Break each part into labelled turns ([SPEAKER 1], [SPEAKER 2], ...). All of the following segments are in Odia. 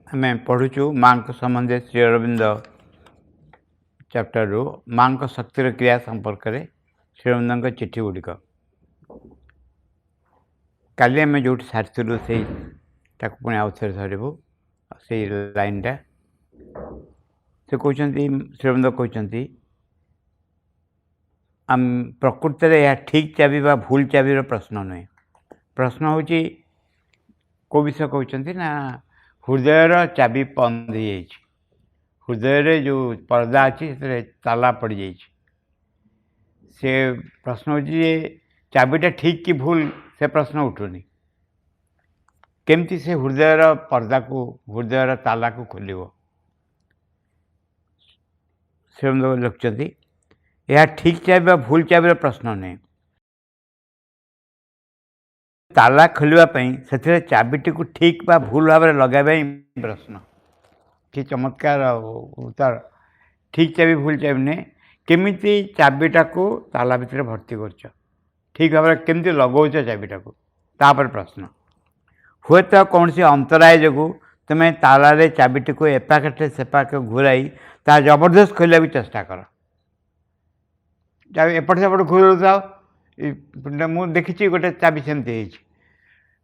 [SPEAKER 1] आमे पढ़ुचु माँ संबंधी श्री अरविंद चैप्टर रु माँ शक्तिर क्रिया संपर्क में श्री अरविंद चिठी गुड़िक काली आम जो सारी से पुणी आउ थे धरबू से लाइनटा से कहते श्री अरविंद कहते आम प्रकृत में यह ठीक चाबी बा भूल चाबीर प्रश्न नुहे। प्रश्न हूँ कौ विषय कहते ना हृदयर चाबी बंद हो जाए, हृदय जो पर्दा अच्छी से ताला पड़ जाए। से प्रश्न हो चाबीटा ठीक कि भूल से प्रश्न उठुनी केमती से हृदयर पर्दा को हृदयर ताला को खोल श्रीमंद लिखुं यह ठीक चाबी भूल चाबीर प्रश्न नहीं। ताला खोलवाई से चाबीटी को ठीक बा भूल भाव में लगाइबा प्रश्न कि चमत्कार उत्तर ठीक चाबी भूल चाबी नहीं केमिति चाबीटा को ताला भितर भर्ती कर ठीक भाव में केमती लगौच चाबीटा को तापर प्रश्न हुए तो कौन सी अंतराय जो तुम्हें तालारे चाबीटी को एपाखे सेपाखे घूराई ता जबरदस्त खोलिया भी चेष्टा कर चाबी एपट सेपट घूर मुझे देखी गोटे चाबी सेमती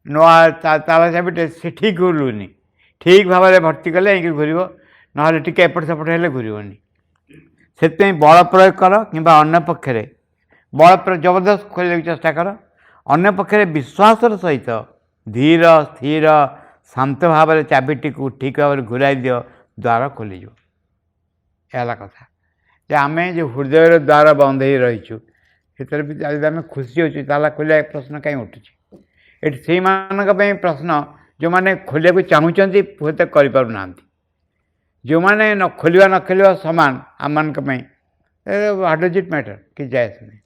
[SPEAKER 1] नुआ ताला चाबीटे से ठीक घूरुनी ठीक भाव में भर्ती कले घूर ना टी एपट सेपट हेल्ले घूरनी से बल प्रयोग कर कि अन्य पक्षे बल प्रयोग जबरदस्त खोल चेष्टा कर अन्य पक्षे विश्वासर सहित धीर स्थिर शांत भाव में चाबीटी को ठीक भाव में घूराई दियो द्वार खोलीज है कथा जे आम जो हृदय द्वार बंद हो रहीचु से आम खुशी हो ताला खोलिया प्रश्न कहीं उठू ये से प्रश्न जो मैंने खोलिया चाहूँगी हूँ तो करना जो मैंने न खोलिया सामान आम मान व्हाट डज इट मैटर कि जाए सुने।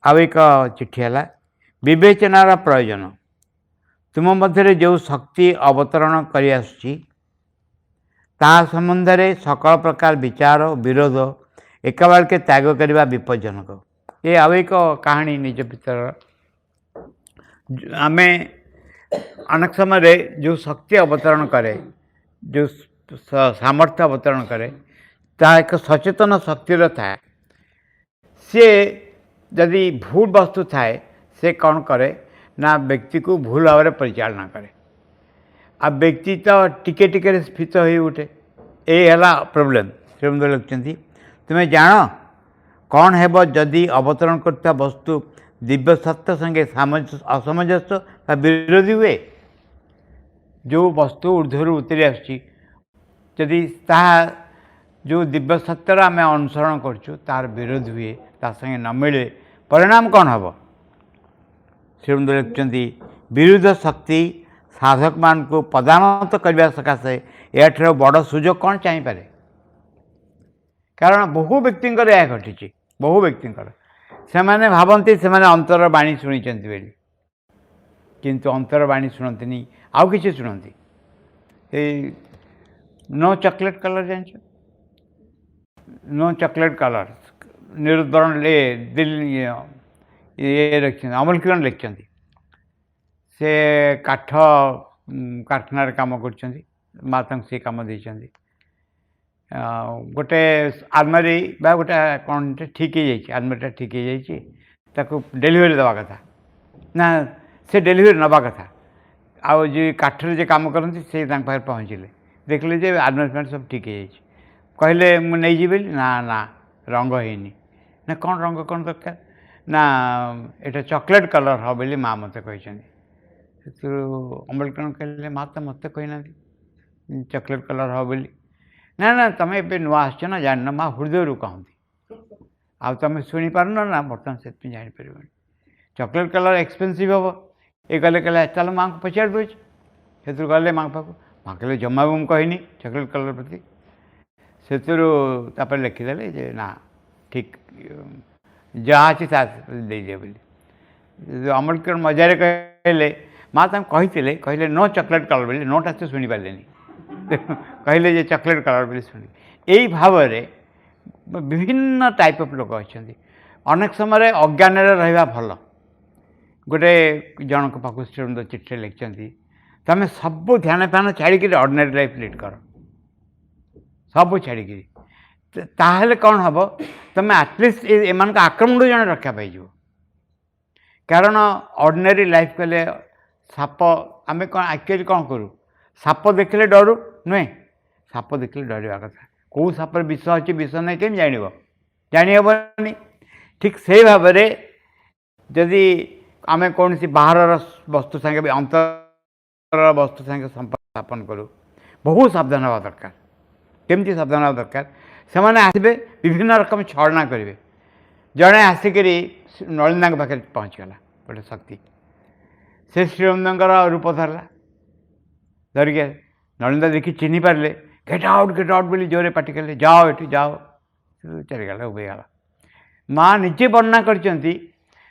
[SPEAKER 1] आउ एक चिठी है विवेचनार प्रयोजन तुम मध्य जो शक्ति अवतरण कर संबंध में सकल प्रकार विचार विरोध एक बार के त्याग करने विपज्जनक। ये आउ एक कहानी निज भीतर आम अनेक समय जो शक्ति अवतरण करे जो सामर्थ्य अवतरण करे ता एक सचेतन शक्तिर थाए सी जदि भूल वस्तु थाए से कौन करे ना व्यक्ति को भूल भाव में परिचालना करे आ व्यक्ति तो टिके टिके स्फीत हो उठे यही प्रोब्लेम। श्रीमंद लिखुं तुम्हें जान कौन है जदि अवतरण करता वस्तु दिव्य सत्य संगे असमंजस्य का विरोधी हुए जो वस्तु ऊर्ध्वर उतरी आदि जो दिव्य सत्यर आम अनुसरण करछु तार विरोध हुए ता संगे न मिले परिणाम कौन हम। श्रीमंद लिखुं विरुद्ध शक्ति साधक मान को पदान्नत करने सकाशे याठार बड़ सुजोग कौन चाहिए कारण बहु व्यक्ति यह घटी बहु व्यक्ति से मैंने भावती से मैंने अंतर बाणी शुणी किंतु अंतर बाणी शुणती आउ कि शुणती नो चॉकलेट कलर जान नो चॉकलेट कलर निरुद्धरण ले दिल्ली ये लिखते अमूल किरण लिखते से काठ कारखाना काम कर माता से कम दे गोटे आलमारी बा गोटे कौन ठीक हो जाए आलमारीटा ठीक हो जाए डेलीवरी दवा कथा ना से डेलीवरी नवा कथा आउ जो काठर जो कम करती से पाखे पहुँचले देखले जे आलमारी सब ठीक हो जाए कहले मुझे ना ना रंग होनी ना कौन रंग कौन दरकार ना ये चॉकलेट कलर हाँ बोली माँ मत कहते अमृतकरण कहले माँ तो मत कहना चॉकलेट कलर हाँ बोली ना ना तुम ए नुआ आस ना जान माँ हृदय रू कहती आ तुम शुणी पारन ना बर्तमान से जापर चॉकलेट कलर एक्सपेनसिव हम ये कहले कहले चल माँ को पचार दूँ से गले माँ पाक माँ कहले जमा भी मुझे कहनी चॉकलेट कलर प्रति से लिखिदे जे ना ठीक जहाँ अच्छी दे बोली अमृतकरण मजारे कहले माँ तुम कहते कहले नो चॉकलेट कलर बोली नोटा से शुणी पारे कहले जे चॉकलेट कलर बोली शुणी यही भाव में विभिन्न टाइप ऑफ लोग अच्छा अनेक समय अज्ञान रहा भल गोटे जनक पाक श्रीमंद चिठी लिखिं तुम सब ध्यान फैन छाड़ी ऑर्डिनरी लाइफ लीड कर सब छाड़ी ताहले कौन हम तुम एटलिस्ट एम आक्रमण जन रक्षा पाई कारण ऑर्डिनरी लाइफ कले साप आम कौन एक्चुअली कौन करूँ साप देखले डरू नुहे साप देखले डरवा कथा कौ साप विष अच्छी विष ना कमी जानी ठीक से भाव में जदि आम कौन सी बाहर वस्तु संगे भी अंतर वस्तु संगे संपर्क स्थापन करूँ बहुत सावधान हवा दरकार केमती सावधान हवा दरकार से आसबे विभिन्न रकम छलना करेंगे जड़े आसिक नलिंदा पाखे पहुँचगला गोटे शक्ति से श्रीरमंदर रूप धरला धरिक नलिंदा देखी चिन्ह पारे गेट आउट बोली जोरे पाटी कले जाओ ये जाओ चलीगला उभेगला माँ निजे वर्णना करते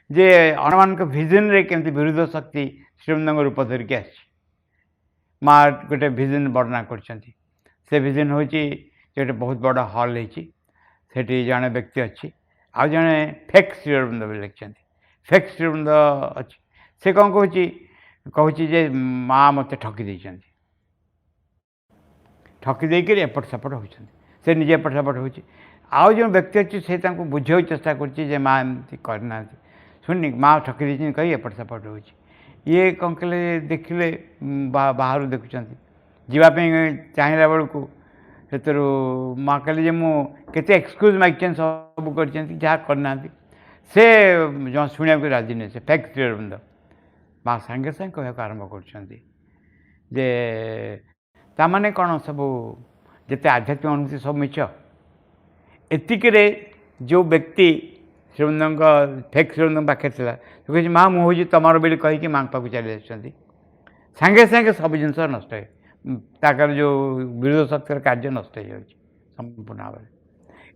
[SPEAKER 1] जे अणमान भिजन रे केमती विरुद्ध शक्ति श्रीरमंद रूप धरिकी आसी माँ गोटे भिजन वर्णना कर भिजन हूँ गोटे बहुत बड़ हल होती जड़े व्यक्ति अच्छी आ जड़े फेक श्रीरमंद भी लिखिं फेक श्रीरमंद अच्छी से कौन कहूँ जे माँ मत ठकी देती ठकी देकर एपट सेपट होती से निजे एपट सेपट होती आउ जो व्यक्ति अच्छी से बुझे चेष्टा कर माँ एमती करना शुणी माँ ठकी देती कही एपट सेपट हो ये कौन कले देखिले बाहर देखुं जावाई चाहिला बेलू से माँ कहले जे मुझे एक्सक्यूज मागिन सब करना से जो शुणा को राजी नहीं से फेक श्रीरमंद माँ सांगे सांगे कहना आरंभ कर ताने कौन सब जिते आध्यात्मिक अनुभूति सब मिछ एतिक जो व्यक्ति श्रीरमंद फेक श्रीरमंद पाखे था कहे माँ मुझे तुम बोली कहीकि माँ पाक चली सांगे सांगे सब जिन नष्ट ताकर जो विरोध शक्तिर कार्य नष्ट हो संपूर्ण भाव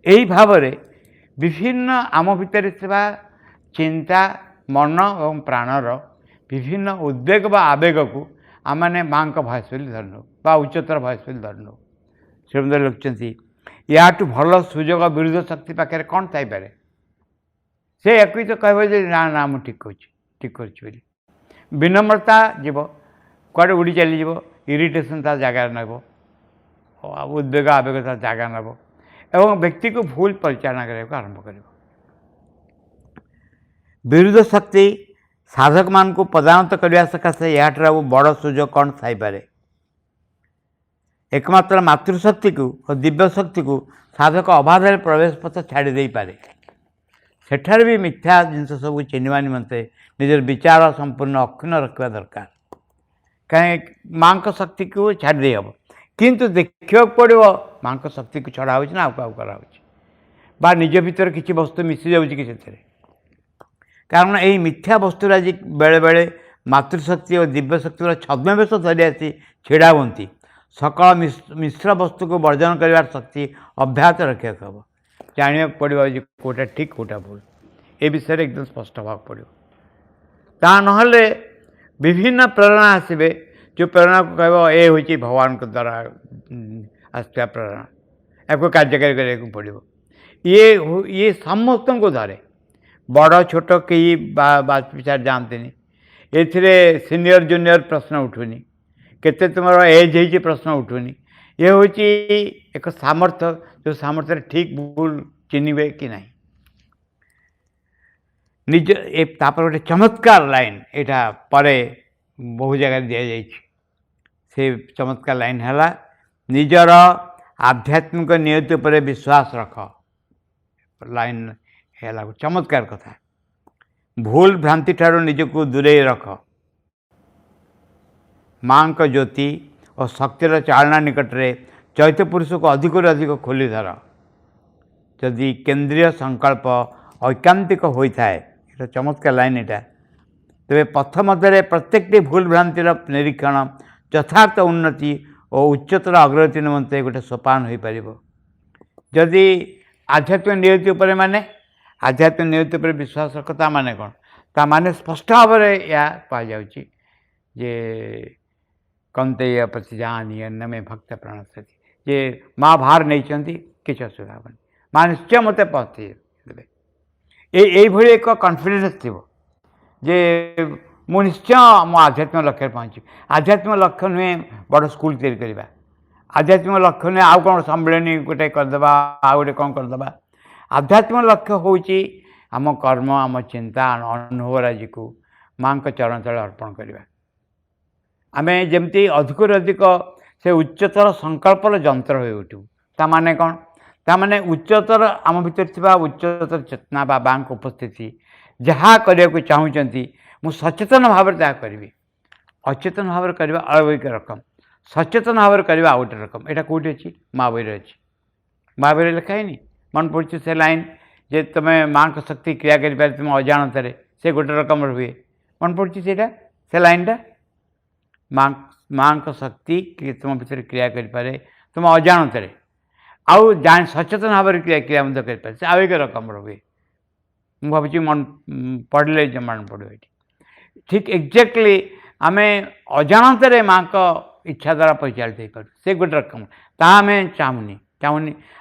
[SPEAKER 1] यही भाव विभिन्न आम भितर चिंता मन और प्राणर विभिन्न उद्वेग व आवेग को आम मैंने माँ का भयस बोली धरनु बा उच्चतर भयस बोली धरनु श्रीरमंद लिखिं या भल सुजोग विरोध शक्ति पाखे कौन थी से एक तो कह ना ना मुझे ठीक कर विनम्रता जीव कड़े उड़ी चली इरिटेशन तार जगार नब उद्वेग आवेग तार जगह नब एवं व्यक्ति को भूल परिचालना करने आरंभ कर विरोध शक्ति साधक मान को पदान्त करने सकाशे या बड़ सुजोग कौन थी एकमात्र मातृशक्ति को और दिव्य शक्ति को साधक अबाध प्रवेश पथ छाड़ी दे पारे सेठार भी मिथ्या जिनस सब चिन्हवा निमंते निजर विचार संपूर्ण अक्षुण्ण रखा दरकार कहीं माँ का शक्ति को छाड़ दे हम किंतु देखा पड़ो माँ का शक्ति को छड़ा हो करा निज भीतर किसी वस्तु मिसी जाऊँगी कि कारण यही मिथ्या वस्तु आज बेले बेले मातृशक्ति और दिव्य शक्ति छद्मवेश धरी आसी छिड़ा हुंती सकल मिश्र वस्तु को वर्जन कर शक्ति अभ्यात रखा हम जाना पड़ो कौटा ठीक कौटा भूल ए विषय एकदम स्पष्ट हवा पड़ो ता नहले विभिन्न प्रेरणा आसबे जो प्रेरणा को कह ये हूँ भगवान के द्वारा आसवा प्रेरणा आपको कार्यकारी करने पड़ो ये समस्त को धरे बड़ छोट कई बात विचार जानते ए सीनियर जूनियर प्रश्न उठुनी केते तुम एज हो प्रश्न उठुनी ये हूँ एक सामर्थ्य जो सामर्थ्य ठीक भूल चिन्हे कि नहीं निज तापर गोटे चमत्कार लाइन यहाँ पर बहु जगह दि से चमत्कार लाइन है निजर आध्यात्मिक नियति पर विश्वास रख लाइन है चमत्कार कथा भूल भ्रांति ठार निजक दूरे रख माँ का ज्योति और शक्तिर चालना निकट में चैत्य पुरुष को अधिक अधिक खोली धर जदि केन्द्रीय संकल्प ऐकांतिक होता है ये चमत्कार लाइन यहाँ तेरे पथ मध्य प्रत्येक भूल भ्रांतिर निरीक्षण यथार्थ उन्नति और उच्चतर अग्रगति निमंते गोटे सोपान हो पार जदि आध्यात्मिक नियति उपर माने आध्यात्मिक नियति उपर विश्वास रखता माने कौन ता माने स्पष्ट भाव में यह कहुच्छी जे कंतेय प्रतिजानीय में भक्त प्रणसती जे माँ भार नहीं किसी असुविधा हेनी माँ निश्चय मत पहुँचे यही एक कॉन्फिडेंस थी जे ମୁଁ ନିଶ୍ଚୟ ମୋ ଆଧ୍ୟାତ୍ମିକ ଲକ୍ଷ୍ୟରେ ପହଞ୍ଚିବି। ଆଧ୍ୟାତ୍ମିକ ଲକ୍ଷ୍ୟ ନୁହେଁ ବଡ଼ ସ୍କୁଲ ତିଆରି କରିବା, ଆଧ୍ୟାତ୍ମିକ ଲକ୍ଷ୍ୟ ନୁହେଁ ଆଉ କ'ଣ ସମ୍ମିଳନୀ ଗୋଟେ କରିଦେବା, ଆଉ ଗୋଟେ କ'ଣ କରିଦେବା। ଆଧ୍ୟାତ୍ମିକ ଲକ୍ଷ୍ୟ ହେଉଛି ଆମ କର୍ମ, ଆମ ଚିନ୍ତା, ଅନୁଭବରାଜିକୁ ମାଆଙ୍କ ଚରଣ ତଳେ ଅର୍ପଣ କରିବା। ଆମେ ଯେମିତି ଅଧିକରୁ ଅଧିକ ସେ ଉଚ୍ଚତର ସଂକଳ୍ପର ଯନ୍ତ୍ର ହୋଇ ଉଠିବୁ। ତାମାନେ କ'ଣ? ତାମାନେ ଉଚ୍ଚତର ଆମ ଭିତରେ ଥିବା ଉଚ୍ଚତର ଚେତନା ବା ବାଙ୍କ ଉପସ୍ଥିତି ଯାହା କରିବାକୁ ଚାହୁଁଛନ୍ତି ମୁଁ ସଚେତନ ଭାବରେ ତାହା କରିବି। ଅଚେତନ ଭାବରେ କରିବା ଅଳୌକିକ ରକମ, ସଚେତନ ଭାବରେ କରିବା ଆଉ ଗୋଟେ ରକମ। ଏଇଟା କେଉଁଠି ଅଛି? ମା ବହିରେ ଅଛି। ମା ବହିରେ ଲେଖା ହେଇନି? ମନେ ପଡ଼ୁଛି ସେ ଲାଇନ୍ ଯେ ତୁମେ ମାଆଙ୍କ ଶକ୍ତି କ୍ରିୟା କରିପାରେ ତୁମେ ଅଜାଣତରେ, ସେ ଗୋଟେ ରକମର ହୁଏ। ମନେ ପଡ଼ୁଛି ସେଇଟା, ସେ ଲାଇନ୍ଟା? ମାଆଙ୍କ ଶକ୍ତି ତୁମ ଭିତରେ କ୍ରିୟା କରିପାରେ ତୁମ ଅଜାଣତରେ, ଆଉ ସଚେତନ ଭାବରେ କ୍ରିୟା ମଧ୍ୟ କରିପାରେ, ସେ ଆଉ ଏକ ରକମର ହୁଏ। ମୁଁ ଭାବୁଛି ପଢ଼ିଲେ ମନେ ପଡ଼ିବ ଏଠି। ଠିକ୍ ଏକ୍ଜାକ୍ଟଲି ଆମେ ଅଜାଣତରେ ମାଆଙ୍କ ଇଚ୍ଛା ଦ୍ୱାରା ପରିଚାଳିତ ହେଇପାରୁ, ସେ ଗୋଟେ ରକମ। ତାହା ଆମେ ଚାହୁଁନି।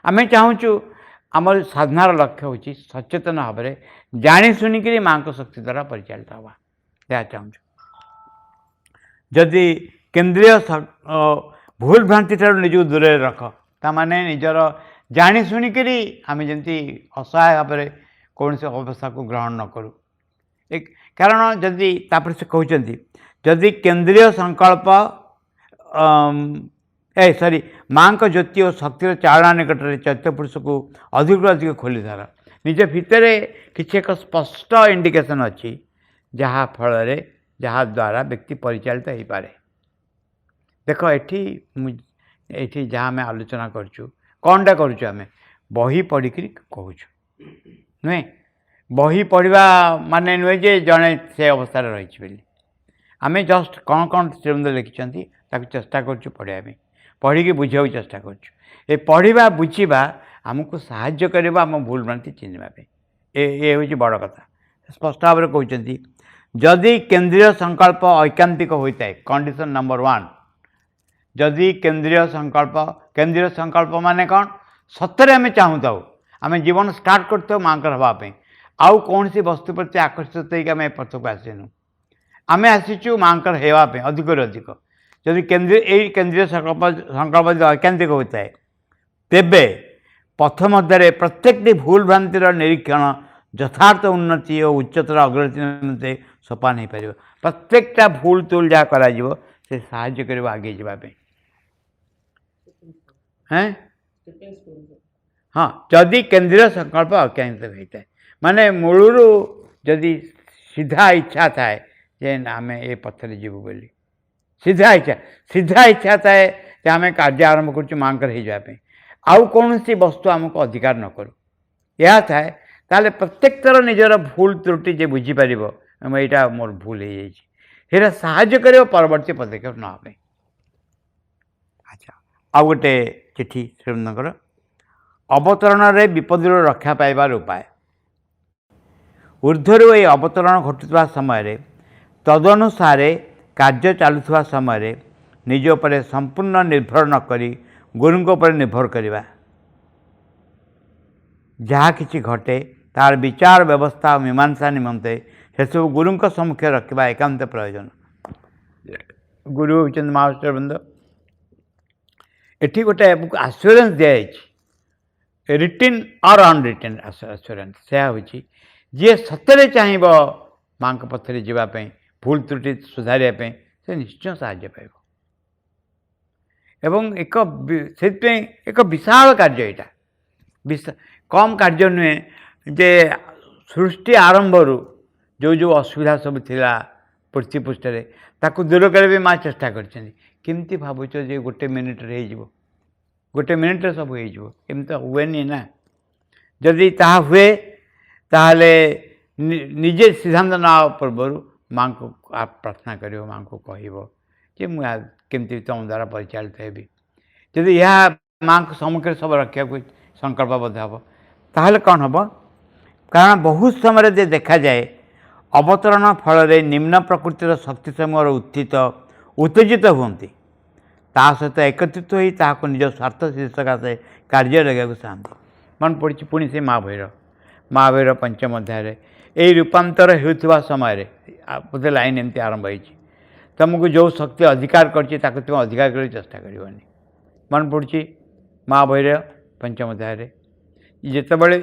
[SPEAKER 1] ଆମେ ଚାହୁଁଛୁ ଆମର ସାଧନାର ଲକ୍ଷ୍ୟ ହେଉଛି ସଚେତନ ଭାବରେ ଜାଣି ଶୁଣିକିରି ମାଆଙ୍କ ଶକ୍ତି ଦ୍ୱାରା ପରିଚାଳିତ ହେବା, ଏହା ଚାହୁଁଛୁ। ଯଦି କେନ୍ଦ୍ରୀୟ ଭୁଲ ଭ୍ରାନ୍ତି ଠାରୁ ନିଜକୁ ଦୂରରେ ରଖ, ତାମାନେ ନିଜର ଜାଣି ଶୁଣିକିରି ଆମେ ଯେମିତି ଅସହାୟ ଭାବରେ କୌଣସି ଅବସ୍ଥାକୁ ଗ୍ରହଣ ନ କରୁ। କାରଣ ଯଦି ତାପରେ ସେ କହୁଛନ୍ତି ଯଦି କେନ୍ଦ୍ରୀୟ ସଂକଳ୍ପ ମାଆଙ୍କ ଜ୍ୟୋତି ଓ ଶକ୍ତିର ଚାଳନା ନିକଟରେ ଚୈତ୍ୟ ପୁରୁଷକୁ ଅଧିକରୁ ଅଧିକ ଖୋଲିଧାର। ନିଜ ଭିତରେ କିଛି ଏକ ସ୍ପଷ୍ଟ ଇଣ୍ଡିକେସନ୍ ଅଛି ଯାହାଦ୍ୱାରା ବ୍ୟକ୍ତି ପରିଚାଳିତ ହେଇପାରେ। ଦେଖ ଏଠି ଯାହା ଆମେ ଆଲୋଚନା କରୁଛୁ, କ'ଣଟା କରୁଛୁ? ଆମେ ବହି ପଢ଼ିକିରି କହୁଛୁ, ନୁହେଁ? ବହି ପଢ଼ିବା ମାନେ ନୁହେଁ ଯେ ଜଣେ ସେ ଅବସ୍ଥାରେ ରହିଛି ବୋଲି। ଆମେ ଜଷ୍ଟ କ'ଣ ଶ୍ରୀମନ୍ଦ ଲେଖିଛନ୍ତି ତାକୁ ଚେଷ୍ଟା କରୁଛୁ ପଢ଼ିବା ପାଇଁ, ପଢ଼ିକି ବୁଝିବାକୁ ଚେଷ୍ଟା କରୁଛୁ। ଏ ପଢ଼ିବା ବୁଝିବା ଆମକୁ ସାହାଯ୍ୟ କରିବ ଆମ ଭୁଲ ଭ୍ରାନ୍ତି ଚିହ୍ନିବା ପାଇଁ। ଏ ହେଉଛି ବଡ଼ କଥା। ସ୍ପଷ୍ଟ ଭାବରେ କହୁଛନ୍ତି ଯଦି କେନ୍ଦ୍ରୀୟ ସଂକଳ୍ପ ଐକାନ୍ତିକ ହୋଇଥାଏ, କଣ୍ଡିସନ୍ ନମ୍ବର 1, ଯଦି କେନ୍ଦ୍ରୀୟ ସଂକଳ୍ପ ମାନେ କ'ଣ? ସତରେ ଆମେ ଚାହୁଁଥାଉ, ଆମେ ଜୀବନ ଷ୍ଟାର୍ଟ କରିଥାଉ ମାଆଙ୍କର ହେବା ପାଇଁ, ଆଉ କୌଣସି ବସ୍ତୁ ପ୍ରତି ଆକର୍ଷିତ ହେଇକି ଆମେ ଏ ପଥକୁ ଆସିନୁ, ଆମେ ଆସିଛୁ ମାଆଙ୍କର ହେବା ପାଇଁ ଅଧିକରୁ ଅଧିକ। ଯଦି ଏଇ କେନ୍ଦ୍ରୀୟ ସଂକଳ୍ପ ଯଦି ଐକାନ୍ତିକ ହୋଇଥାଏ, ତେବେ ପଥ ମଧ୍ୟରେ ପ୍ରତ୍ୟେକଟି ଭୁଲ ଭ୍ରାନ୍ତିର ନିରୀକ୍ଷଣ ଯଥାର୍ଥ ଉନ୍ନତି ଓ ଉଚ୍ଚତର ଅଗ୍ରଗତି ନିମନ୍ତେ ସୋପାନ ହୋଇପାରିବ। ପ୍ରତ୍ୟେକଟା ଭୁଲ ତୁଲ ଯାହା କରାଯିବ ସେ ସାହାଯ୍ୟ କରିବ ଆଗେଇ ଯିବା ପାଇଁ। ହଁ, ଯଦି କେନ୍ଦ୍ରୀୟ ସଂକଳ୍ପ ଐକାନ୍ତିକ ହୋଇଥାଏ, ମାନେ ମୂଳରୁ ଯଦି ସିଧା ଇଚ୍ଛା ଥାଏ ଯେ ଆମେ ଏ ପଥରେ ଯିବୁ ବୋଲି, ସିଧା ଇଚ୍ଛା ଥାଏ ଯେ ଆମେ କାର୍ଯ୍ୟ ଆରମ୍ଭ କରୁଛୁ ମାଆଙ୍କର ହେଇଯିବା ପାଇଁ, ଆଉ କୌଣସି ବସ୍ତୁ ଆମକୁ ଅଧିକାର ନ କରୁ, ଏହା ଥାଏ, ତାହେଲେ ପ୍ରତ୍ୟେକ ଥର ନିଜର ଭୁଲ ତ୍ରୁଟି ଯେ ବୁଝିପାରିବ ଏଇଟା ମୋର ଭୁଲ ହେଇଯାଇଛି, ସେଇଟା ସାହାଯ୍ୟ କରିବ ପରବର୍ତ୍ତୀ ପଦକ୍ଷେପ ନେବା ପାଇଁ। ଆଚ୍ଛା, ଆଉ ଗୋଟେ ଚିଠି ଶ୍ରୀମନ୍ଦଙ୍କର ଅବତରଣରେ ବିପଦରୁ ରକ୍ଷା ପାଇବାର ଉପାୟ। ଊର୍ଦ୍ଧ୍ୱରୁ ଏହି ଅବତରଣ ଘଟୁଥିବା ସମୟରେ ତଦନୁସାରେ କାର୍ଯ୍ୟ ଚାଲୁଥିବା ସମୟରେ ନିଜ ଉପରେ ସମ୍ପୂର୍ଣ୍ଣ ନିର୍ଭର ନ କରି ଗୁରୁଙ୍କ ଉପରେ ନିର୍ଭର କରିବା। ଯାହା କିଛି ଘଟେ ତାର ବିଚାର ବ୍ୟବସ୍ଥା ଓ ମୀମାଂସା ନିମନ୍ତେ ସେସବୁ ଗୁରୁଙ୍କ ସମ୍ମୁଖରେ ରଖିବା ଏକାନ୍ତ ପ୍ରୟୋଜନ। ଗୁରୁ ହେଉଛନ୍ତି ମହାରାଷ୍ଟ୍ରବୃନ୍ଦ। ଏଠି ଗୋଟେ ଆସ୍ୟୁରାନ୍ସ ଦିଆଯାଇଛି, ରିଟିନ୍ ଅର୍ ଅନରିଟିନ୍ ଆସ୍ୟୁରାନ୍ସ। ସେୟା ହେଉଛି ଯିଏ ସତରେ ଚାହିଁବ ମାଆଙ୍କ ପଥରେ ଯିବା ପାଇଁ, ଭୁଲ ତ୍ରୁଟି ସୁଧାରିବା ପାଇଁ, ସେ ନିଶ୍ଚୟ ସାହାଯ୍ୟ ପାଇବ। ଏବଂ ସେଥିପାଇଁ ଏକ ବିଶାଳ କାର୍ଯ୍ୟ ଏଇଟା, କମ୍ କାର୍ଯ୍ୟ ନୁହେଁ। ଯେ ସୃଷ୍ଟି ଆରମ୍ଭରୁ ଯେଉଁ ଅସୁବିଧା ସବୁ ଥିଲା ପୃଥିବୀ ପୃଷ୍ଠରେ ତାକୁ ଦୂର କରିବା ପାଇଁ ମାଆ ଚେଷ୍ଟା କରିଛନ୍ତି। କେମିତି ଭାବୁଛ ଯେ ଗୋଟେ ମିନିଟ୍ରେ ହେଇଯିବ? ଗୋଟେ ମିନିଟ୍ରେ ସବୁ ହେଇଯିବ? ଏମିତି ତ ହୁଏନି ନା। ଯଦି ତାହା ହୁଏ ତାହେଲେ ନିଜେ ସିଦ୍ଧାନ୍ତ ନେବା ପୂର୍ବରୁ ମାଆଙ୍କୁ ପ୍ରାର୍ଥନା କରିବ, ମାଆଙ୍କୁ କହିବ ଯେ ମୁଁ କେମିତି ତୁମ ଦ୍ୱାରା ପରିଚାଳିତ ହେବି। ଯଦି ଏହା ମାଆଙ୍କ ସମ୍ମୁଖରେ ସବୁ ରଖିବାକୁ ସଂକଳ୍ପବଦ୍ଧ ହେବ, ତାହେଲେ କ'ଣ ହେବ? କାରଣ ବହୁତ ସମୟରେ ଯେ ଦେଖାଯାଏ ଅବତରଣ ଫଳରେ ନିମ୍ନ ପ୍ରକୃତିର ଶକ୍ତି ସମୂହର ଉତ୍ତେଜିତ ହୁଅନ୍ତି, ତା ସହିତ ଏକତ୍ରିତ ହୋଇ ତାହାକୁ ନିଜ ସ୍ୱାର୍ଥ ସକାଶେ କାର୍ଯ୍ୟ ଲଗାଇବାକୁ ଚାହାନ୍ତି। ମନେ ପଡ଼ିଛି ପୁଣି ସେ ମା ବହିର 5ମ ଅଧ୍ୟାୟରେ ଏହି ରୂପାନ୍ତର ହେଉଥିବା ସମୟରେ बोधे लाइन एमती आरंभ होती तुमको जो शक्ति अधिकार कर तुम अधिकार कर चेष्टा करनी मन पड़ी माँ भैरव पंचम अध्याय जिते बड़े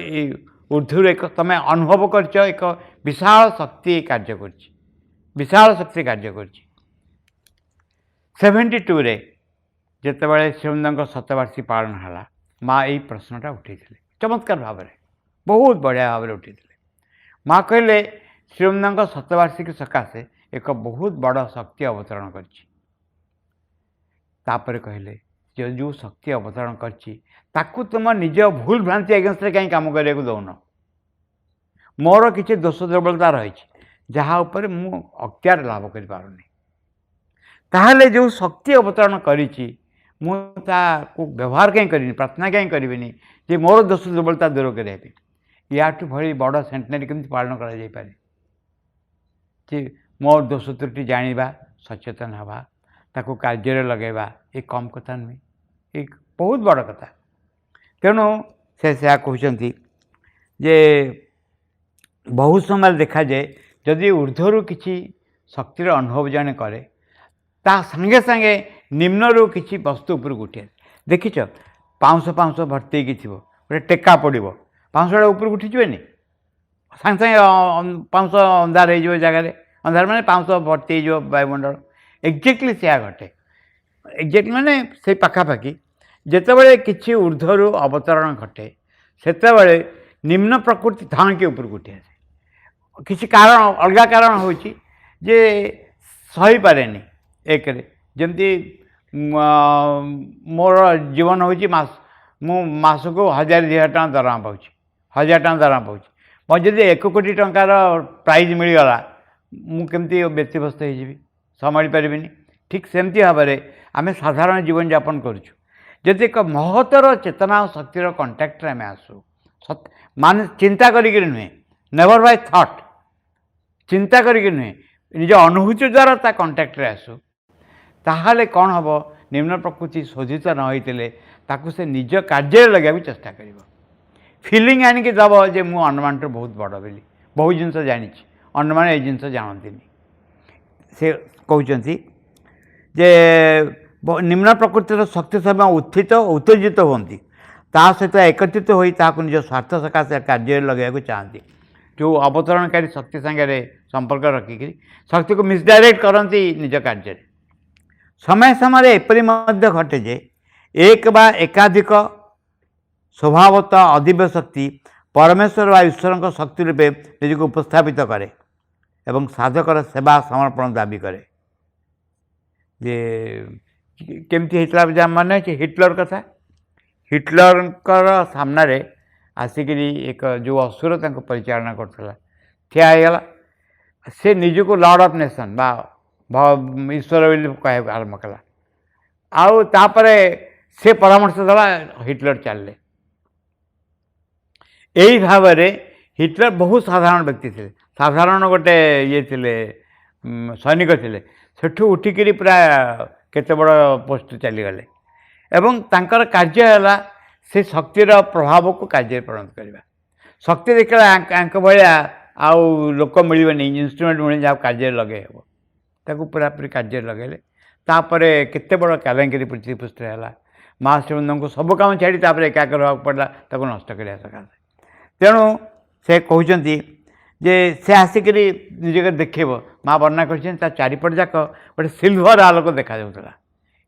[SPEAKER 1] ऊर्ध्वर एक तुम अनुभव कर एक विशाल शक्ति कार्य कर विशाल शक्ति कार्य कर 72 जिते बड़े श्रीमंद शतवार्षिकी पालन है माँ यही प्रश्नटा उठे चमत्कार भाव में बहुत बढ़िया भाव में उठे माँ कहले श्रीमंद शतवार्षिकी सकाशे एक बहुत बड़ शक्ति अवतरण कर कहले जो शक्ति अवतरण कर तुम निज भूल भ्रांति अगेंस्ट कहीं काम करने को दौन मोर किसी दोष दुर्बलता रही जहाँ उपर मु अख्तियार लाभ कर पारुनी ताहले जो शक्ति अवतरण करी को व्यवहार कहीं करी प्रार्थना कहीं करी जे मोर दोष दुर्बलता दूर करने या भली बड़ सेंटेनरी केमती पालन कर मो दोष त्रुटि जाना सचेतन हवा ताको कार्य लगेगा ये कम कथा नुहे एक बहुत बड़ कथा तेणु से कहते जे बहुत समय देखा जाए जदि ऊर्ध्वर किसी शक्तिर अनुभव जड़े कै ता संगे संगे निम्नरू किसी वस्तु उपर उठे देखिच पाँच पाँच भर्ती थी गोटे टेका पड़ो पाँच ऊपर उठीजे सागे सागे पाँच अंधार हो जगार अंधार माने पाँच भर्ती हो वायुमंडल एक्जाक्टली से घटे एक्जाक्टली माने से पाखापाखि जितेबाला किसी ऊर्ध्वर अवतरण घटे से निम्न प्रकृति धान के ऊपर उठी आसे किसी कारण अलग कारण हो सही पारे एक जमती मोर जीवन हूँ मास को 1000-2000 टका दरमा पाँच 1000 टका दरमा पाँच मैं जब 1 कोटी टंकार प्राइज मिलगला मुझे व्यतिव्यस्त हो संभाली पारिनी ठीक सेमती भाव में आम साधारण जीवन यापन करुँ जदि एक महतर चेतना और शक्तिर कंटाक्ट आम आसू मान चिंता करिक नुहे नेवर बाय थॉट चिंता करिक नुहे निज अनुभूति द्वारा ता कंटाक्ट आसू ताहले कौन हम निम्न प्रकृति शोधित न होते ताकू से निज कार्य लगे चेष्टा कर फिलिंग आनिक दब जे मु अनुमान बहुत बड़ बोली बहुत जिनस जानी अनुमान ये जिनस जानती से कहते जे निम्न प्रकृतिर शक्ति समय उत्थित उत्तेजित होती सहित एकत्रित होता निज स्वार्थ सकाशे कार्य लगे चाहती जो अवतरणकारी शक्ति सागे संपर्क रखिक शक्ति को मिसडायरेक्ट करती निज कार्य समय समय एपरी घटे जे एक बा एकाधिक स्वभावत अदिव्य शक्ति परमेश्वर व ईश्वर शक्ति रूपे निज को उपस्थापित करे एवं साधकर सेवा समर्पण दाबी करे जे केमती होता माने हिटलर कथा हिटलर सामने आसिक एक जो असुर परिचालना करता ठियागला से निजको लॉर्ड ऑफ नेशन बा ईश्वर कह आरंभ कला आउे से परामर्श देला हिटलर चलले यही भाव में हिटलर बहुत साधारण व्यक्ति थे साधारण गोटे ये थे सैनिक थे सेठू उठिकी प्राय केते बड़ पोस्ट चलीगले एवं तांकर कार्य है से शक्तिर प्रभाव को कार्य परिणत करवा शक्ति देखा भाया आउ लोक मिलने इन्स्ट्रुमेंट मिले जहाँ कार्य लगे हे ताकू पूरापूरी कार्य लगेले तापर केते बड़ कालेंकरी पृथ्वी पृष्ठ है माँ श्रीमंद को सब काम छाड़ी एकाकर होगा पड़ा ताको नष्ट कर सकाशे तेणु से कहते जे से आसिक निजे देखेब माँ वर्णना कर चारिपट जाक गोटे सिल्वर आलोक देखा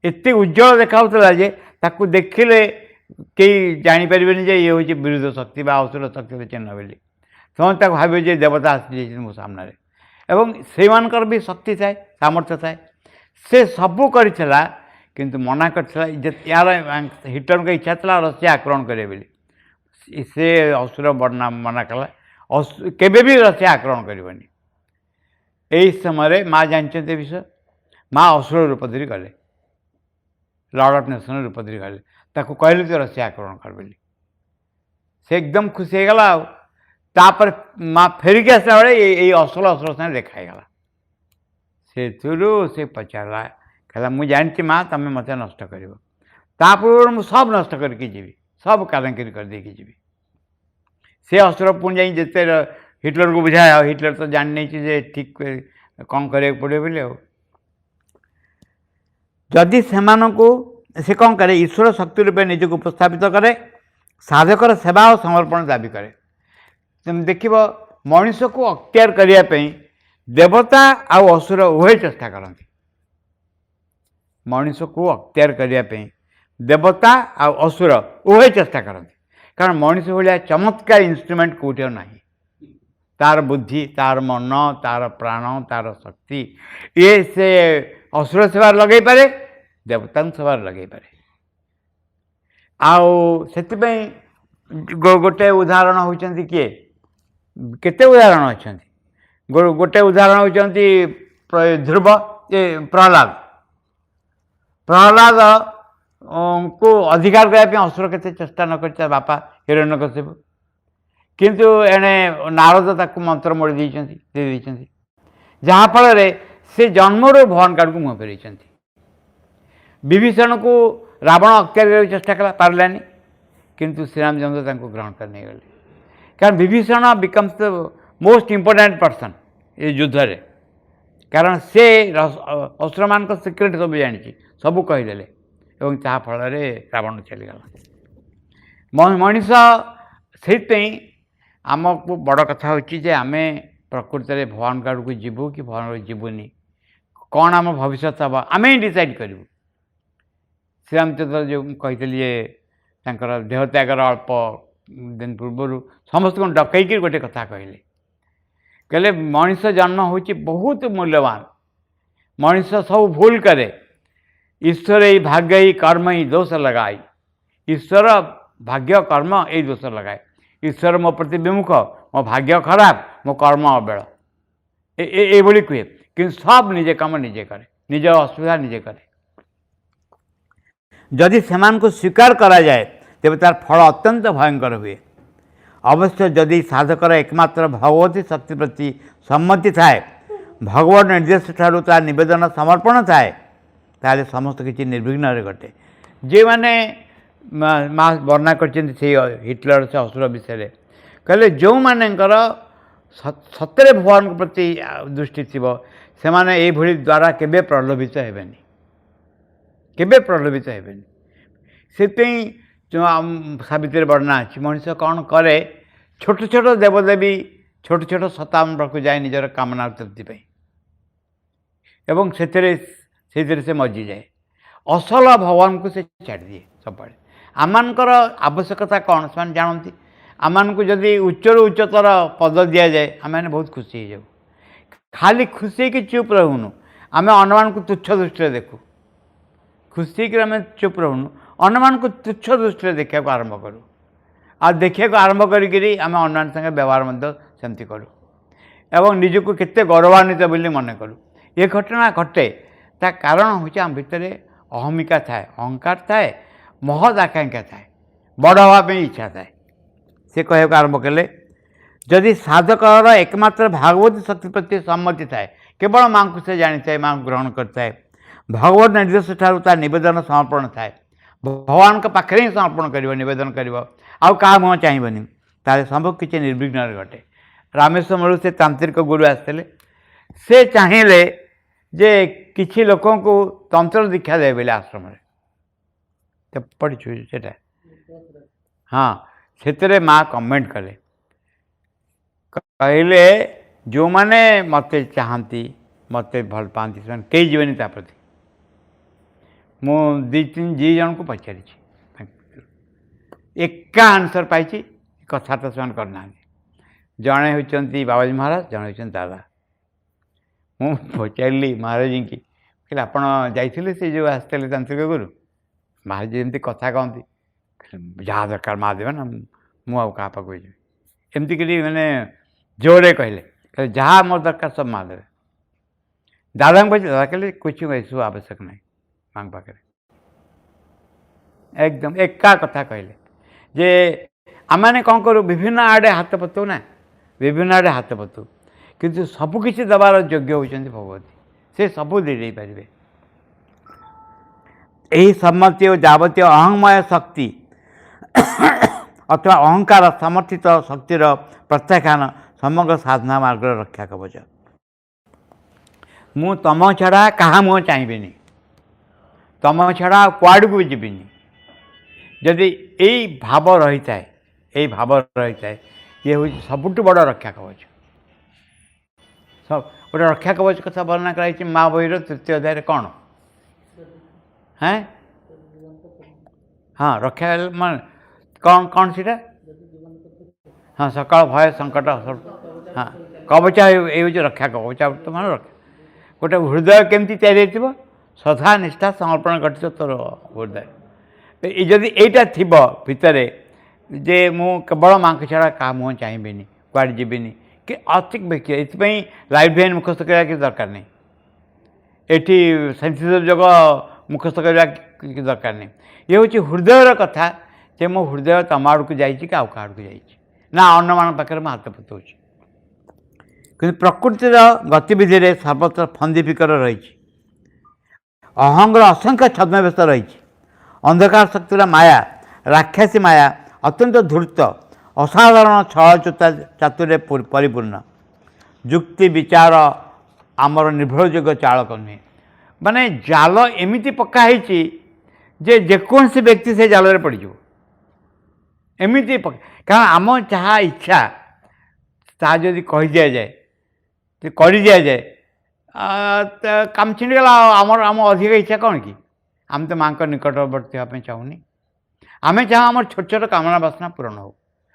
[SPEAKER 1] एत उज्जवल देखा जे ताकू देखिले कई जापर ये हूँ विरुद्ध शक्ति असुर शक्ति चिन्ह बोली समस्त भावे जे देवता आसी मो सामने एवं से मानकर भी शक्ति थाए सामर्थ्य थाए से सबू करथिला किंतु मना करथिला यार हिटलर की इच्छा था रशिया आक्रमण करे बोली से असुर वर्णना मना कला केबे भी रशिया आक्रमण करनी यही समय माँ जानते विषय माँ असुर रूप धरी गले लॉर्ड ऑफ नेशन रूप धरी गले ताको कहले तो रशिया आक्रमण कर बोली से एकदम खुशी हो गला तापर माँ फेरिक आसला बेले ये असल असुर साथ देखागला से पचारा कहला मुझे जानती माँ तुम मत नष्ट कर मुझे सब नष्ट करके जी सब कालंकरी कर देकी जी से असुर पुणी जा जिते हिटलर को बुझाया हिटलर तो जान नहीं जे ठीक କ'ଣ କରିବାକୁ ପଡ଼ିବ ବୋଲି ଆଉ ଯଦି ସେମାନଙ୍କୁ ସେ କ'ଣ କରେ ଈଶ୍ୱର ଶକ୍ତି ରୂପେ ନିଜକୁ ଉପସ୍ଥାପିତ କରେ ସାଧକର ସେବା ଓ ସମର୍ପଣ ଦାବି କରେ। ତେଣୁ ଦେଖିବ ମଣିଷକୁ ଅକ୍ତିଆର କରିବା ପାଇଁ ଦେବତା ଆଉ ଅସୁର ଉଭୟ ଚେଷ୍ଟା କରନ୍ତି। ମଣିଷକୁ ଅକ୍ତିଆର କରିବା ପାଇଁ ଦେବତା ଆଉ ଅସୁର ଉଭୟ ଚେଷ୍ଟା କରନ୍ତି। କାରଣ ମଣିଷ ଭଳିଆ ଚମତ୍କାର ଇନଷ୍ଟ୍ରୁମେଣ୍ଟ କେଉଁଠି ଆଉ ନାହିଁ। ତାର ବୁଦ୍ଧି, ତାର ମନ, ତାର ପ୍ରାଣ, ତାର ଶକ୍ତି ଇଏ ସେ ଅସୁର ସେବାରେ ଲଗେଇପାରେ, ଦେବତାଙ୍କ ସେବାରେ ଲଗେଇପାରେ। ଆଉ ସେଥିପାଇଁ ଗୋଟେ ଉଦାହରଣ ହେଉଛନ୍ତି କିଏ, କେତେ ଉଦାହରଣ ଅଛନ୍ତି। ଗୋଟେ ଉଦାହରଣ ହେଉଛନ୍ତି ଧ୍ରୁବ, ପ୍ରହ୍ଲାଦ। ପ୍ରହ୍ଲାଦ କୁ ଅଧିକାର କରିବା ପାଇଁ ଅସୁର କେତେ ଚେଷ୍ଟା ନ କରି ତା ବାପା ହିରଣ୍ୟକଶିପୁ, କିନ୍ତୁ ଏଣେ ନାରଦ ତାକୁ ମନ୍ତ୍ର ମୋଡ଼ି ଦେଇଛନ୍ତି ଯାହାଫଳରେ ସେ ଜନ୍ମରୁ ଭଗବାନଙ୍କ ଆଡ଼କୁ ମୁହଁ ଫେରାଇଛନ୍ତି। ବିଭୀଷଣକୁ ରାବଣ ଅକ୍ତିଆର କରିବାକୁ ଚେଷ୍ଟା କଲା, ପାରିଲାନି, କିନ୍ତୁ ଶ୍ରୀରାମଚନ୍ଦ୍ର ତାଙ୍କୁ ଗ୍ରହଣ କରି ନେଇଗଲେ। କାରଣ Vibhishan becomes the most important person ଏ ଯୁଦ୍ଧରେ। କାରଣ ସେ ଅସୁରମାନଙ୍କ ସିକ୍ରେଟ୍ ସବୁ ଜାଣିଛି, ସବୁ କହିଦେଲେ ଏବଂ ତାହା ଫଳରେ ରାବଣ ଚାଲିଗଲା। ମଣିଷ ସେଇଥିପାଇଁ ଆମକୁ ବଡ଼ କଥା ହେଉଛି ଯେ ଆମେ ପ୍ରକୃତରେ ଭଗବାନଙ୍କ ଆଡ଼କୁ ଯିବୁ କି ଭଗବାନଙ୍କୁ ଯିବୁନି, କ'ଣ ଆମ ଭବିଷ୍ୟତ ହେବ ଆମେ ହିଁ ଡିସାଇଡ଼୍ କରିବୁ। ଶ୍ରୀରାମଚନ୍ଦ୍ର ଯେଉଁ ମୁଁ କହିଥିଲି ଯେ ତାଙ୍କର ଦେହତ୍ୟାଗର ଅଳ୍ପ ଦିନ ପୂର୍ବରୁ ସମସ୍ତଙ୍କୁ ଡକେଇକି ଗୋଟେ କଥା କହିଲେ ମଣିଷ ଜନ୍ମ ହେଉଛି ବହୁତ ମୂଲ୍ୟବାନ। ମଣିଷ ସବୁ ଭୁଲ କରେ, ଈଶ୍ୱର ଏଇ ଭାଗ୍ୟ ଏଇ କର୍ମ ଏଇ ଦୋଷ ଲଗାଏ। ଈଶ୍ୱର ଭାଗ୍ୟ କର୍ମ ଏଇ ଦୋଷ ଲଗାଏ। ଈଶ୍ୱର ମୋ ପ୍ରତି ବିମୁଖ, ମୋ ଭାଗ୍ୟ ଖରାପ, ମୋ କର୍ମ ଅବେଳ, ଏଇଭଳି କୁହେ। କିନ୍ତୁ ସବ ନିଜେ କାମ ନିଜେ କରେ, ନିଜ ଅସୁବିଧା ନିଜେ କରେ। ଯଦି ସେମାନଙ୍କୁ ସ୍ୱୀକାର କରାଯାଏ ତେବେ ତାର ଫଳ ଅତ୍ୟନ୍ତ ଭୟଙ୍କର ହୁଏ। ଅବଶ୍ୟ ଯଦି ସାଧକର ଏକମାତ୍ର ଭଗବତୀ ଶକ୍ତି ପ୍ରତି ସମ୍ମତି ଥାଏ, ଭଗବତ ନିର୍ଦ୍ଦେଶ ଠାରୁ ତା ନିବେଦନ ସମର୍ପଣ ଥାଏ, ତାହେଲେ ସମସ୍ତ କିଛି ନିର୍ବିଘ୍ନରେ ଘଟେ। ଯେଉଁମାନେ ବର୍ଣ୍ଣନା କରିଛନ୍ତି ସେଇ ହିଟଲର ସେ ଅସୁର ବିଷୟରେ କହିଲେ ଯେଉଁମାନଙ୍କର ସତରେ ଭଗବାନଙ୍କ ପ୍ରତି ଦୃଷ୍ଟି ଥିବ ସେମାନେ ଏଇଭଳି ଦ୍ୱାରା କେବେ ପ୍ରଲୋଭିତ ହେବେନି, କେବେ ପ୍ରଲୋଭିତ ହେବେନି। ସେଥିପାଇଁ ସାବିତ୍ରୀରେ ବର୍ଣ୍ଣନା ଅଛି ମଣିଷ କ'ଣ କରେ, ଛୋଟ ଛୋଟ ଦେବଦେବୀ ଛୋଟ ଛୋଟ ସତାମ ପାଖକୁ ଯାଏ ନିଜର କାମନା ତୃପ୍ତି ପାଇଁ ଏବଂ ସେଥିରେ ସେ ମଜିଯାଏ। ଅସଲ ଭଗବାନଙ୍କୁ ସେ ଛାଡ଼ିଦିଏ ସବୁବେଳେ। ଆମମାନଙ୍କର ଆବଶ୍ୟକତା କ'ଣ ସେମାନେ ଜାଣନ୍ତି। ଆମମାନଙ୍କୁ ଯଦି ଉଚ୍ଚରୁ ଉଚ୍ଚତର ପଦ ଦିଆଯାଏ ଆମେମାନେ ବହୁତ ଖୁସି ହେଇଯାଉ। ଖାଲି ଖୁସି ହେଇକି ଚୁପ୍ ରହୁନୁ, ଆମେ ଅନ୍ୟମାନଙ୍କୁ ତୁଚ୍ଛ ଦୃଷ୍ଟିରେ ଦେଖୁ। ଖୁସି ହେଇକି ଆମେ ଚୁପ୍ ରହୁନୁ, ଅନ୍ୟମାନଙ୍କୁ ତୁଚ୍ଛ ଦୃଷ୍ଟିରେ ଦେଖିବାକୁ ଆରମ୍ଭ କରୁ। ଆଉ ଦେଖିବାକୁ ଆରମ୍ଭ କରିକିରି ଆମେ ଅନ୍ୟମାନଙ୍କ ସାଙ୍ଗେ ବ୍ୟବହାର ମଧ୍ୟ ସେମିତି କରୁ ଏବଂ ନିଜକୁ କେତେ ଗୌରବାନ୍ୱିତ ବୋଲି ମନେ କରୁ। ଏ ଘଟଣା ଘଟେ, ତା କାରଣ ହେଉଛି ଆମ ଭିତରେ ଅହମିକା ଥାଏ, ଅହଙ୍କାର ଥାଏ, ମହତ୍ ଆକାଂକ୍ଷା ଥାଏ, ବଡ଼ ହେବା ପାଇଁ ଇଚ୍ଛା ଥାଏ। ସେ କହିବାକୁ ଆରମ୍ଭ କଲେ ଯଦି ସାଧକର ଏକମାତ୍ର ଭାଗବତୀ ଶକ୍ତି ପ୍ରତି ସମ୍ମତି ଥାଏ, କେବଳ ମାଆଙ୍କୁ ସେ ଜାଣିଥାଏ, ମାଆଙ୍କୁ ଗ୍ରହଣ କରିଥାଏ, ଭଗବତ ନିର୍ଦ୍ଦେଶ ଠାରୁ ତା ନିବେଦନ ସମର୍ପଣ ଥାଏ, ଭଗବାନଙ୍କ ପାଖରେ ହିଁ ସମର୍ପଣ କରିବ, ନିବେଦନ କରିବ, ଆଉ କାହା ମୁହଁ ଚାହିଁବନି, ତାହେଲେ ସବୁ କିଛି ନିର୍ବିଘ୍ନରେ ଘଟେ। ରାମେଶ୍ୱରମରୁ ସେ ତାନ୍ତ୍ରିକ ଗୁରୁ ଆସିଥିଲେ। ସେ ଚାହିଁଲେ ଯେ କିଛି ଲୋକଙ୍କୁ ତନ୍ତ୍ର ଦୀକ୍ଷା ଦେବେ ବୋଲି ଆଶ୍ରମରେ। ପଢ଼ିଛୁ ସେଇଟା? ହଁ, ସେଥିରେ ମା କମେଣ୍ଟ କଲେ, କହିଲେ ଯେଉଁମାନେ ମୋତେ ଚାହାନ୍ତି, ମୋତେ ଭଲ ପାଆନ୍ତି, ସେମାନେ କେହି ଯିବେନି ତା ପ୍ରତି। ମୁଁ ଦୁଇ ଜଣଙ୍କୁ ପଚାରିଛି, ଏକା ଆନ୍ସର୍ ପାଇଛି, କଥାବାର୍ତ୍ତା ସେମାନେ କରିନାହାନ୍ତି। ଜଣେ ହେଉଛନ୍ତି ବାବାଜୀ ମହାରାଜ, ଜଣେ ହେଉଛନ୍ତି ଦାଦା। ମୁଁ ପଚାରିଲି ମହାରାଜଙ୍କୁ, କହିଲେ ଆପଣ ଯାଇଥିଲେ ସେ ଯେଉଁ ଆସିଥିଲେ ତାନ୍ତ୍ରିକ ଗୁରୁ? ମହାରାଜ ଯେମିତି କଥା କହନ୍ତି, ଯାହା ଦରକାର ମା ଦେବେ ନା, ମୁଁ ଆଉ କାହା ପାଖକୁ ଯିବି, ଏମିତି କରି ମାନେ ଜୋରରେ କହିଲେ ଯାହା ମୋର ଦରକାର ସବୁ ମା ଦେବେ। ଦାଦାଙ୍କୁ ପଚାରିଲେ, ଦାଦା କହିଲେ କିଛି ଏସବୁ ଆବଶ୍ୟକ ନାହିଁ ମାଙ୍କ ପାଖରେ। ଏକଦମ ଏକା କଥା କହିଲେ ଯେ ଆମେମାନେ କ'ଣ କରୁ, ବିଭିନ୍ନ ଆଡ଼େ ହାତ ପତାଉ ନା, ବିଭିନ୍ନ ଆଡ଼େ ହାତ ପତାଉ, କିନ୍ତୁ ସବୁକିଛି ଦେବାର ଯୋଗ୍ୟ ହେଉଛନ୍ତି ଭଗବତୀ। ସେ ସବୁ ଦେଇପାରିବେ। ଏହି ସମ୍ମତି ଓ ଯାବତୀୟ ଅହଂମୟ ଶକ୍ତି ଅଥବା ଅହଙ୍କାର ସମର୍ଥିତ ଶକ୍ତିର ପ୍ରତ୍ୟାଖ୍ୟାନ ସମଗ୍ର ସାଧନା ମାର୍ଗର ରକ୍ଷା କବଚ। ମୁଁ ତମ ଛଡ଼ା କାହା ମୁହଁ ଚାହିଁବିନି, ତମ ଛଡ଼ା କୁଆଡ଼କୁ ବି ଯିବିନି। ଯଦି ଏଇ ଭାବ ରହିଥାଏ, ଏଇ ଭାବ ରହିଥାଏ, ଇଏ ହେଉଛି ସବୁଠୁ ବଡ଼ ରକ୍ଷା କବଚ। ଗୋଟେ ରକ୍ଷା କବଚ କଥା ବର୍ଣ୍ଣନା କରାଯାଇଛି ମା ବହିର 3ୟ ଅଧ୍ୟାୟରେ। କ'ଣ? ହଁ ହଁ, ରକ୍ଷା ମାନେ କ'ଣ କ'ଣ ସେଇଟା? ହଁ, ସକାଳ ଭୟ ସଙ୍କଟ। ହଁ, କବଚ ଏଇ ହେଉଛି ରକ୍ଷା କବଚ। ମାନେ ରକ୍ଷା ଗୋଟେ ହୃଦୟ କେମିତି ତିଆରି ହେଇଥିବ? ଶ୍ରଦ୍ଧା ନିଷ୍ଠା ସମର୍ପଣ ଘଟିଥିବ ତୋର ହୃଦୟ। ଯଦି ଏଇଟା ଥିବ ଭିତରେ ଯେ ମୁଁ କେବଳ ମାଙ୍କ ଛଡ଼ା କାହା ମୁହଁ ଚାହିଁବିନି, କୁଆଡ଼େ ଯିବିନି, କି ଅତିକ ବ୍ୟକ୍ତି, ଏଥିପାଇଁ ଲାଇଫ୍ ଲାଇନ୍ ମୁଖସ୍ଥ କରିବା କିଛି ଦରକାର ନାହିଁ। ଏଠି ସେନ୍ସିଟିଭ୍ ଯୋଗ ମୁଖସ୍ଥ କରିବା କିଛି ଦରକାର ନାହିଁ। ଇଏ ହେଉଛି ହୃଦୟର କଥା ଯେ ମୋ ହୃଦୟ ତମ ଆଡ଼କୁ ଯାଇଛି କି ଆଉ କାହା ଆଡ଼କୁ ଯାଇଛି, ନା ଅନ୍ୟମାନଙ୍କ ପାଖରେ ମୁଁ ହାତ ପତାଉଛି। କିନ୍ତୁ ପ୍ରକୃତିର ଗତିବିଧିରେ ସର୍ବତ୍ର ଫନ୍ଦି ଫିକର ରହିଛି, ଅହଙ୍ଗର ଅସଂଖ୍ୟ ଛଦ୍ମବେଶ ରହିଛି। ଅନ୍ଧକାର ଶକ୍ତିର ମାୟା, ରାକ୍ଷସୀ ମାୟା ଅତ୍ୟନ୍ତ ଧୂର୍ତ୍ତ, ଅସାଧାରଣ ଛଳ ଚାତୁରେ ପରିପୂର୍ଣ୍ଣ। ଯୁକ୍ତି ବିଚାର ଆମର ନିର୍ଭରଯୋଗ୍ୟ ଚାଳକ ନୁହେଁ। ମାନେ ଜାଲ ଏମିତି ପକା ହେଇଛି ଯେ ଯେକୌଣସି ବ୍ୟକ୍ତି ସେ ଜାଲରେ ପଡ଼ିଯିବ, ଏମିତି କାରଣ ଆମ ଯାହା ଇଚ୍ଛା ତାହା ଯଦି କହି ଦିଆଯାଏ, କରି ଦିଆଯାଏ, କାମ ଛିଣ୍ଡିଗଲା। ଆମ ଅଧିକ ଇଚ୍ଛା କ'ଣ କି? ଆମେ ତ ମାଙ୍କ ନିକଟବର୍ତ୍ତୀ ହେବା ପାଇଁ ଚାହୁଁନି। ଆମେ ଚାହୁଁ ଆମର ଛୋଟ ଛୋଟ କାମନା ବାସନା ପୂରଣ ହେଉ,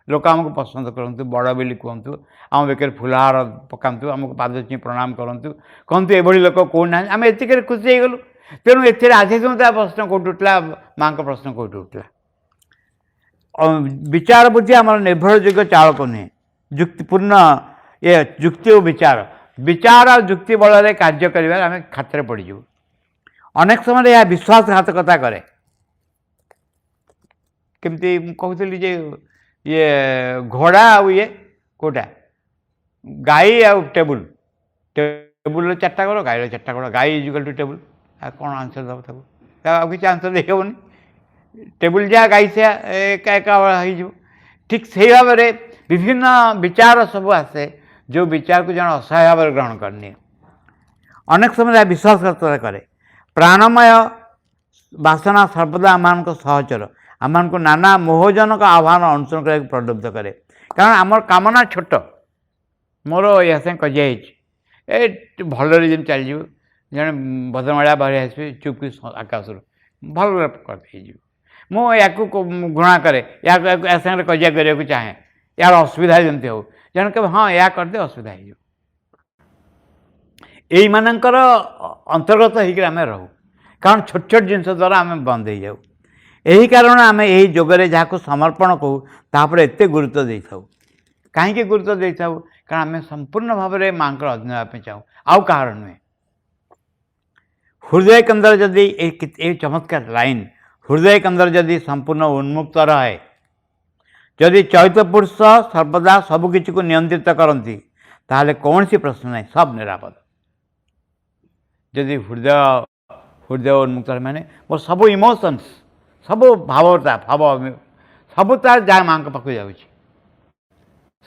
[SPEAKER 1] ଲୋକ ଆମକୁ ପସନ୍ଦ କରନ୍ତୁ, ବଡ଼ ବୋଲି କୁହନ୍ତୁ, ଆମ ବେକରେ ଫୁଲହାର ପକାନ୍ତୁ, ଆମକୁ ପାଦ ଛୁଇଁ ପ୍ରଣାମ କରନ୍ତୁ, କୁହନ୍ତୁ ଏଭଳି ଲୋକ କହୁନାହାନ୍ତି, ଆମେ ଏତିକିରେ ଖୁସି ହେଇଗଲୁ। ତେଣୁ ଏଥିରେ ଆଧ୍ୟାତ୍ମିକତା ପ୍ରଶ୍ନ କେଉଁଠି ଉଠିଲା? ମାଙ୍କ ପ୍ରଶ୍ନ କେଉଁଠି ଉଠିଲା? ବିଚାର ବୁଦ୍ଧି ଆମର ନିର୍ଭରଯୋଗ୍ୟ ଚାଳକ ନୁହେଁ, ଯୁକ୍ତିପୂର୍ଣ୍ଣ ଯୁକ୍ତି ଓ ବିଚାର ଆଉ ଯୁକ୍ତି ବଳରେ କାର୍ଯ୍ୟ କରିବାରେ ଆମେ ଖାତରେ ପଡ଼ିଯିବୁ। ଅନେକ ସମୟରେ ଏହା ବିଶ୍ୱାସଘାତକତା କରେ। କେମିତି ମୁଁ କହୁଥିଲି ଯେ ଇଏ ଘୋଡ଼ା ଆଉ ଇଏ କେଉଁଟା? ଗାଈ ଆଉ ଟେବୁଲ୍। ଟେବୁଲ୍ର 4ଟା ଗୋଡ଼, ଗାଈର 4ଟା ଗୋଡ଼। ଗାଈ ଇଜିକାଲ୍ ଟୁ ଟେବୁଲ୍। ଆଉ କ'ଣ ଆନ୍ସର୍ ଦେବ ତାକୁ? ଆଉ କିଛି ଆନ୍ସର୍ ଦେଇହେବନି। ଟେବୁଲ୍ ଯାହା ଗାଈ ସେୟା, ଏକା ଏକା ହେଇଯିବ। ଠିକ୍ ସେଇ ଭାବରେ ବିଭିନ୍ନ ବିଚାର ସବୁ ଆସେ, ଯେଉଁ ବିଚାରକୁ ଜଣେ ଅସହାୟ ଭାବରେ ଗ୍ରହଣ କରିନିଏ। ଅନେକ ସମୟରେ ଏହା ବିଶ୍ୱାସଘାତକତା କରେ। ପ୍ରାଣମୟ ବାସନା ସର୍ବଦା ଆମମାନଙ୍କ ସହଚର, ଆମମାନଙ୍କୁ ନାନା ମୋହଜନକ ଆହ୍ୱାନ ଅନୁସରଣ କରିବାକୁ ପ୍ରଲୁବ୍ଧ କରେ। କାରଣ ଆମର କାମନା ଛୋଟ। ମୋର ଏହା ସାଙ୍ଗେ କଜିଆ ହେଇଛି, ଭଲରେ ଯେମିତି ଚାଲିଯିବ, ଜଣେ ଭଦ୍ରମାଳିଆ ବାହାରି ଆସିବେ ଚୁପ୍ ଆକାଶରୁ ଭଲରେ ହେଇଯିବ। ମୁଁ ୟାକୁ ଘୃଣା କରେ, ୟା ସାଙ୍ଗରେ କଜିଆ କରିବାକୁ ଚାହେଁ, ୟାର ଅସୁବିଧା ଯେମିତି ହେଉ। ଜଣେ କେବେ ହଁ ଏହା କରିଦେ, ଅସୁବିଧା ହେଇଯିବ। ଏଇମାନଙ୍କର ଅନ୍ତର୍ଗତ ହେଇକରି ଆମେ ରହୁ, କାରଣ ଛୋଟ ଛୋଟ ଜିନିଷ ଦ୍ୱାରା ଆମେ ବନ୍ଦ ହେଇଯାଉ। ଏହି କାରଣ ଆମେ ଏହି ଯୋଗରେ ଯାହାକୁ ସମର୍ପଣ କହୁ ତାପରେ ଏତେ ଗୁରୁତ୍ୱ ଦେଇଥାଉ। କାହିଁକି ଗୁରୁତ୍ୱ ଦେଇଥାଉ? କାରଣ ଆମେ ସମ୍ପୂର୍ଣ୍ଣ ଭାବରେ ମାଙ୍କର ଅଧୀନ ହେବା ପାଇଁ ଚାହୁଁ, ଆଉ କାହାର ନୁହେଁ। ହୃଦୟ କେନ୍ଦ୍ର ଯଦି ଏଇ ଚମତ୍କାର ଲାଇନ୍, ହୃଦୟ କେନ୍ଦ୍ର ଯଦି ସମ୍ପୂର୍ଣ୍ଣ ଉନ୍ମୁକ୍ତ ରହେ, ଯଦି ଚୈତ ପୁରୁଷ ସର୍ବଦା ସବୁକିଛିକୁ ନିୟନ୍ତ୍ରିତ କରନ୍ତି, ତାହେଲେ କୌଣସି ପ୍ରଶ୍ନ ନାହିଁ, ସବୁ ନିରାପଦ। ଯଦି ହୃଦୟ ଉନ୍ମୁକ୍ତ ମାନେ ମୋର ସବୁ ଇମୋସନ୍ସ, ସବୁ ଭାବ ସବୁ ତାର ଯାଏ ମାଙ୍କ ପାଖକୁ ଯାଉଛି,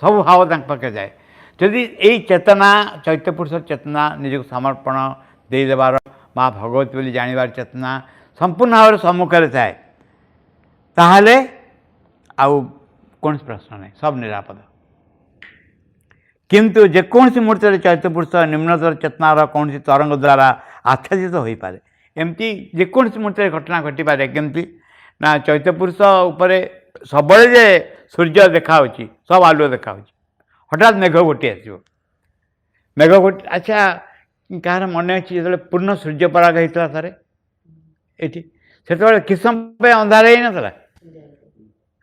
[SPEAKER 1] ସବୁ ଭାବ ତାଙ୍କ ପାଖରେ ଯାଏ। ଯଦି ଏଇ ଚେତନା, ଚୈତ ପୁରୁଷ ଚେତନା, ନିଜକୁ ସମର୍ପଣ ଦେଇଦେବାର, ମା ଭଗବତୀ ବୋଲି ଜାଣିବାର ଚେତନା ସମ୍ପୂର୍ଣ୍ଣ ଭାବରେ ସମ୍ମୁଖରେ ଥାଏ, ତାହେଲେ ଆଉ କୌଣସି ପ୍ରଶ୍ନ ନାହିଁ, ସବୁ ନିରାପଦ। କିନ୍ତୁ ଯେକୌଣସି ମୁହୂର୍ତ୍ତରେ ଚୈତ ପୁରୁଷ ନିମ୍ନତର ଚେତନାର କୌଣସି ତରଙ୍ଗ ଦ୍ୱାରା ଆଚ୍ଛାଦିତ ହୋଇପାରେ। ଏମିତି ଯେକୌଣସି ମୁହୂର୍ତ୍ତରେ ଘଟଣା ଘଟିପାରେ। କେମିତି ନା ଚୈତ ପୁରୁଷ ଉପରେ ସବୁବେଳେ ଯେ ସୂର୍ଯ୍ୟ ଦେଖାହେଉଛି, ସବୁ ଆଲୁଅ ଦେଖାହେଉଛି, ହଠାତ୍ ମେଘ ଗୋଟି ଆସିବ। ଆଚ୍ଛା, କାହାର ମନେ ଅଛି ଯେତେବେଳେ ପୂର୍ଣ୍ଣ ସୂର୍ଯ୍ୟ ପରାଗ ହେଇଥିଲା ଥରେ ଏଠି, ସେତେବେଳେ କିଛି ସମୟ ପାଇଁ ଅନ୍ଧାର ହେଇନଥିଲା?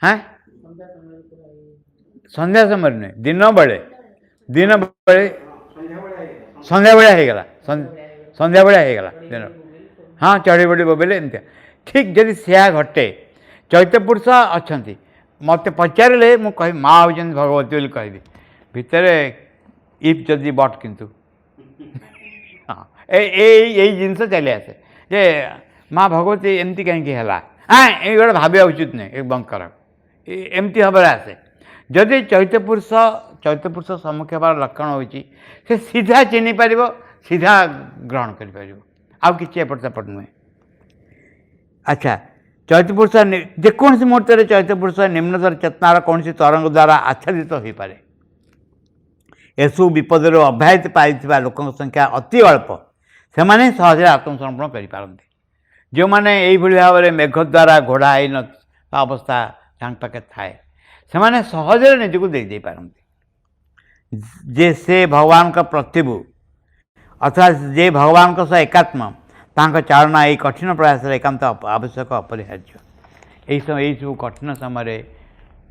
[SPEAKER 1] ହଁ, ସନ୍ଧ୍ୟା ସମୟରେ ନୁହେଁ, ସନ୍ଧ୍ୟାବେଳିଆ ହେଇଗଲା, ସନ୍ଧ୍ୟାବେଳିଆ ହେଇଗଲା ଦିନ। ହଁ, ଚଢ଼େଇ ବଢ଼ି ବୋବେଇଲେ ଏମିତିଆ। ଠିକ୍ ଯଦି ସେୟା ଘଟେ, ଚୈତ ପୁରୁଷ ଅଛନ୍ତି, ମୋତେ ପଚାରିଲେ ମୁଁ କହିବି ମା ହେଉଛନ୍ତି ଭଗବତୀ ବୋଲି କହିବି। ଭିତରେ ଇଫ୍ ଯଦି ବଟ୍ କିନ୍ତୁ ହଁ, ଏଇ ଜିନିଷ ଚାଲି ଆସେ ଯେ ମା ଭଗବତୀ ଏମିତି କାହିଁକି ହେଲା, ଏଇ ଗୋଟେ ଭାବିବା ଉଚିତ ନୁହେଁ, ଏ ବଙ୍କର ଏମିତି ଭାବରେ ଆସେ। ଯଦି ଚୈତ ପୁରୁଷ ସମ୍ମୁଖ ହେବାର ଲକ୍ଷଣ ହେଉଛି, ସେ ସିଧା ଚିହ୍ନି ପାରିବ सीधा ग्रहण कर आउ कि एपट सेपट नुहे। अच्छा चैत पुरुष जेकोसी मुहूर्त चैत पुरुष निम्नतर चेतनार कौन तरंग द्वारा आच्छादित हो पाए। एसबू विपद अब्याहत पाई लोक संख्या अति अल्प से सहज आत्मसमर्पण करें। जो मैंने भाव में मेघ द्वारा घोड़ा हो न अवस्था पाखे थाए से सहज निजक दे पारती। जे से भगवान का प्रतिभु अर्थात जे भगवान सह एकात्म तांका चालना यही कठिन प्रयास एकांत आवश्यक अपरिहार्य। यही सब कठिन समय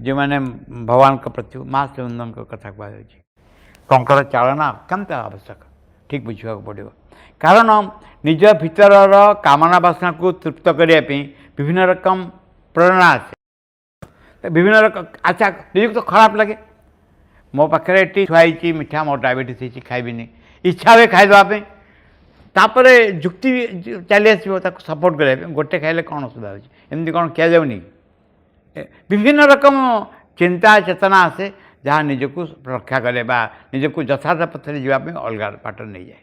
[SPEAKER 1] जो मैंने भगवान का प्रति माँ शिवनंद कथा कहर चालना अत्यंत आवश्यक ठीक बुझा पड़ो। कारण निज भीतर कामना वासना को तृप्त करने विभिन्न रकम प्रेरणा आसे विभिन्न रकम। अच्छा निजक तो खराब लगे मो पाखे ये थुआई मिठा मोर डायबिटीज होती खाइबिनी इच्छा हुए खाईदेवाई तापर जुक्ति चली आसो सपोर्ट करने गोटे खाइले कौन असुविधा होमती कौन किया जाऊनी विभिन्न रकम चिंता चेतना आसे जहाँ निजक रक्षा करे निजक यथार्थ पथ जावाई अलग बाट नहीं जाए।